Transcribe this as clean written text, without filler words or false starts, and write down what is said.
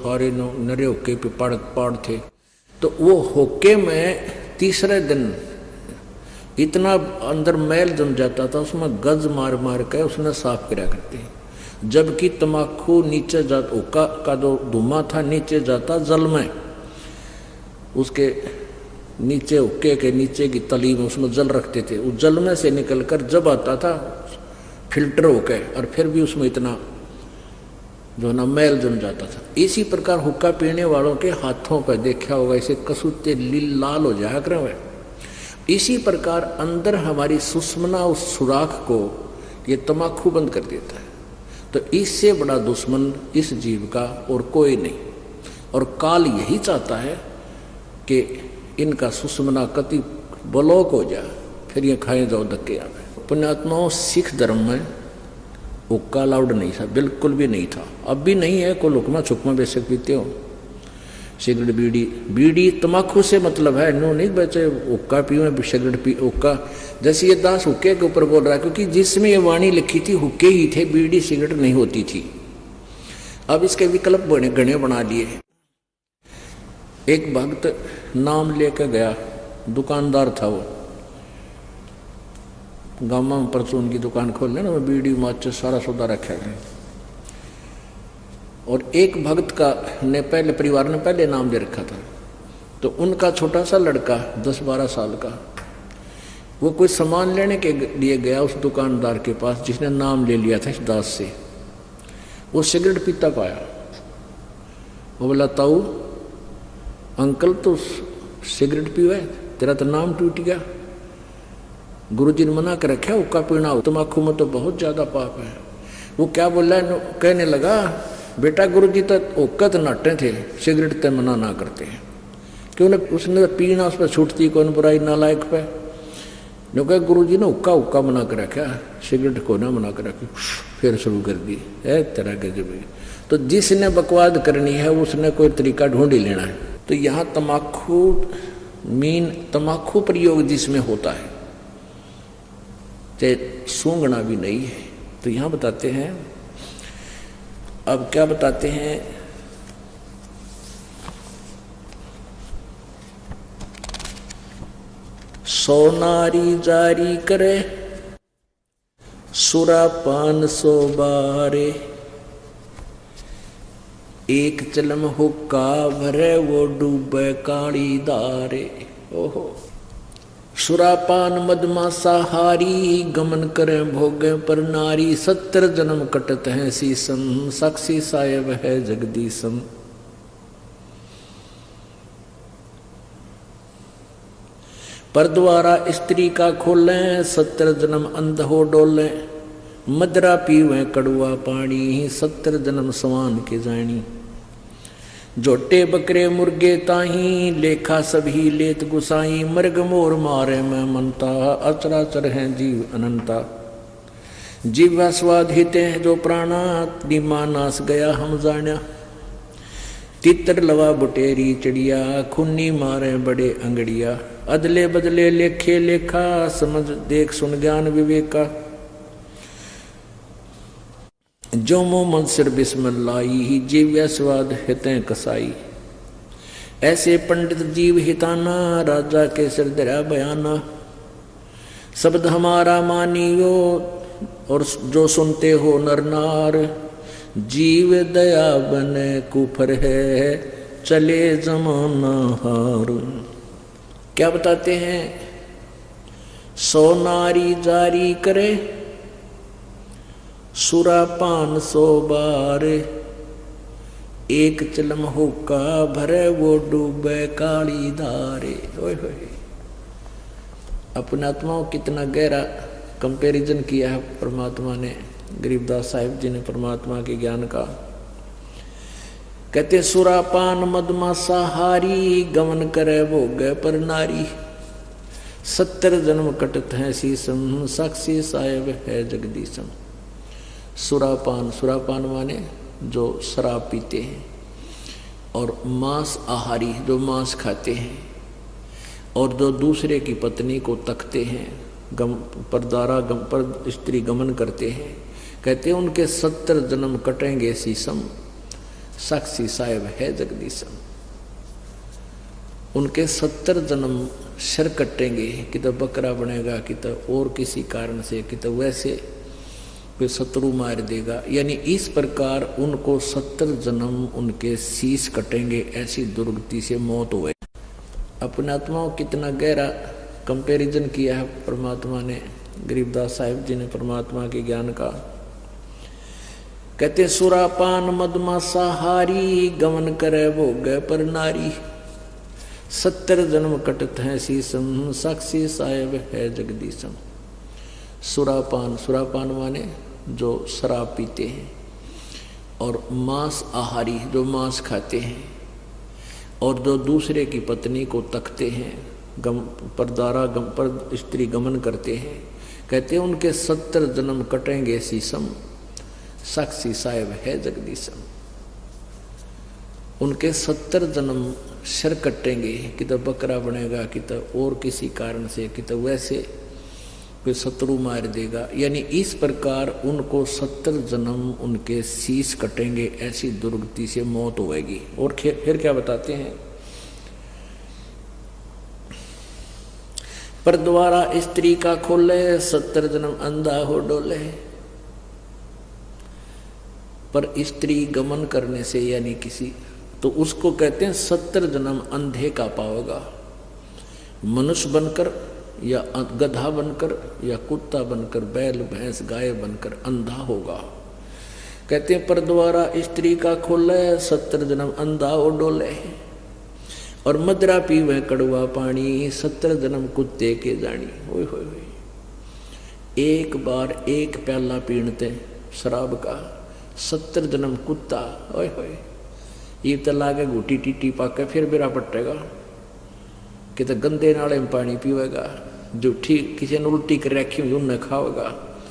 सारे नरे होके पे पहाड़ थे। तो वो होके में तीसरे दिन इतना अंदर मैल जम जाता था, उसमें गज मार मार के उसने साफ किया करते। जबकि तम्बाकू नीचे जाता, हुक्का का जो धुआं था नीचे जाता जल में, उसके नीचे हुक्के के नीचे की तली में उसमें जल रखते थे। उस जल में से निकलकर जब आता था फिल्टर होके, और फिर भी उसमें इतना जो ना मैल जम जाता था। इसी प्रकार हुक्का पीने वालों के हाथों पर देखा होगा ऐसे कसूते लाल हो जाया करे हुए। इसी प्रकार अंदर हमारी सुषमना उस सुराख को ये तम्बाकू बंद कर देता है। तो इससे बड़ा दुश्मन इस जीव का और कोई नहीं। और काल यही चाहता है कि इनका सुषमना कति ब्लॉक हो जाए, फिर ये खाए जाओ धक्के आवे। पुण्यात्माओं, सिख धर्म में हुक्का अलाउड नहीं था, बिल्कुल भी नहीं था, अब भी नहीं है। को लुकमा छुकमा बेशक पीते हो, सिगरेट बीड़ी तम्बाकू से मतलब है, नो नहीं बचे हुक्का पीओ सिगरेट पी हुक्का। जैसे ये दास हुक्के के ऊपर बोल रहा है, क्योंकि जिसमें ये वाणी लिखी थी हुक्के ही थे, बीड़ी सिगरेट नहीं होती थी। अब इसके विकल्प गणे बना लिए। एक भक्त नाम लेकर गया, दुकानदार था वो, गामा में परचून की दुकान खोल लेना, बीड़ी माचिस सारा सौदा रखा है। और एक भक्त का ने पहले परिवार ने पहले नाम दे रखा था। तो उनका छोटा सा लड़का 10-12 साल का, वो कोई सामान लेने के लिए गया उस दुकानदार के पास जिसने नाम ले लिया था इस दास से। वो सिगरेट पीता पाया। वो बोला, ताऊ अंकल तो सिगरेट पीवे, तेरा तो नाम टूट गया। गुरुजी ने मना कर रखा हुक्का पीना, तम्बाकू में तो बहुत ज्यादा पाप है। वो क्या बोल रहा है, कहने लगा, बेटा गुरुजी तो हुक्का तो नाटे थे, सिगरेट तो मना ना करते हैं। क्यों? उसने पीना उस पर छूटती कौन बुराई नालायक पे। जो कहा गुरुजी ने हुक्का मना कर रखा, सिगरेट को ना मना कर रखी। फिर शुरू कर दी है तरह के जब। तो जिसने बकवाद करनी है उसने कोई तरीका ढूंढ ही लेना है। तो यहाँ तम्बाकू प्रयोग जिसमें होता है, चाहे सूंघना भी नहीं है। तो यहाँ बताते हैं, अब क्या बताते हैं, सोनारी जारी करे सुरापान 100 बारे, एक चलम हुक्का भरे वो डूबे काली दारे। ओहो, सुरापान मदमासाहारी गमन करे भोगे पर नारी, 70 जन्म कटत है सीसम, साक्षी साहेब है जगदीशम। पर द्वारा स्त्री का खोले 70 जन्म अंध हो डोले, मदरा पीवे कड़ुआ पानी 70 जन्म सवान के जानी। जोटे बकरे मुर्गे ताही लेखा सभी लेत गुसाई, मृग मोर मारे में मनता अचराचर है जीव अनंता। जीवा स्वाद हिते हैं जो प्राणा, निमा नास गया हम जाना। तितर लवा बुटेरी चिड़िया, खुन्नी मारे बड़े अंगड़िया। अदले बदले लेखे लेखा, समझ देख सुन ज्ञान विवेका। जो मोह मन सिर बिस्मिल्लाही, जीव्या स्वाद हितें कसाई। ऐसे पंडित जीव हिताना, राजा के सिर दरा बयाना। शब्द हमारा मानियो और जो सुनते हो नर नार, जीव दया बने कुफर है चले जमाना हार। क्या बताते हैं, सोनारी जारी करे सुरापान 100 बार, एक चलम हुक्का भरे वो डूबे काली धारे। ओए होए, अपने आत्माओं कितना गहरा कंपैरिजन किया है परमात्मा ने, गरीबदास साहिब जी ने परमात्मा के ज्ञान का। कहते सुरापान मदमासाहारी गमन करे भोगे पर नारी, 70 जन्म कटत है शीसम, साक्षी साहेब है जगदीशम। सुरापान माने जो शराब पीते हैं, और मांस आहारी जो मांस खाते हैं, और जो दूसरे की पत्नी को तकते हैं, पर स्त्री गमन करते हैं। कहते हैं उनके 70 जन्म कटेंगे शीशम, साक्षी साहेब है जगदीशम। उनके 70 जन्म सिर कटेंगे, कि तो बकरा बनेगा, कि तो और किसी कारण से, कि तो वैसे कोई शत्रु मार देगा। यानी इस प्रकार उनको 70 जन्म उनके शीश कटेंगे, ऐसी दुर्गति से मौत हुए। अपने आत्माओं कितना गहरा कंपैरिजन किया है परमात्मा ने, गरीबदास साहिब जी ने परमात्मा के ज्ञान का। कहते सुरापान मदमासाहारी, गमन करे भोग पर नारी। 70 जन्म कटत है शीसम, साक्षी साहेब है जगदीशम। सुरापान, सुरापान माने जो शराब पीते हैं, और मांस आहारी जो मांस खाते हैं, और जो दूसरे की पत्नी को तकते हैं, पर स्त्री गमन करते हैं। कहते हैं उनके 70 जन्म कटेंगे शीसम, साक्षी साहेब है जगदीशम। उनके 70 जन्म सिर कटेंगे, कि तो बकरा बनेगा, कि तो और किसी कारण से, कि तो वैसे कोई शत्रु मार देगा। यानी इस प्रकार उनको 70 जन्म उनके शीश कटेंगे, ऐसी दुर्गति से मौत होगी। और फिर क्या बताते हैं, पर द्वारा स्त्री का खोले, 70 जन्म अंधा हो डोले। पर स्त्री गमन करने से यानी किसी, तो उसको कहते हैं 70 जन्म अंधे का पाओगा। मनुष्य बनकर या गधा बनकर या कुत्ता बनकर, बैल भैंस गाय बनकर अंधा होगा। कहते हैं पर द्वारा स्त्री का खोले, 70 जन्म अंधा हो डोले। और मदरा पीवे कड़वा पानी, 70 जन्म कुत्ते के जानी। ओए होए होए, एक बार एक प्याला पीणते शराब का, 70 जन्म कुत्ता। ओए होए, ये तो लागे घूटी टीटी पाके फिर बिरा पटेगा, कि तो गंदे नाले में पानी पीवेगा, जो ठीक किसी ने उल्टी कर रखी हुई उन्हें खाओगा।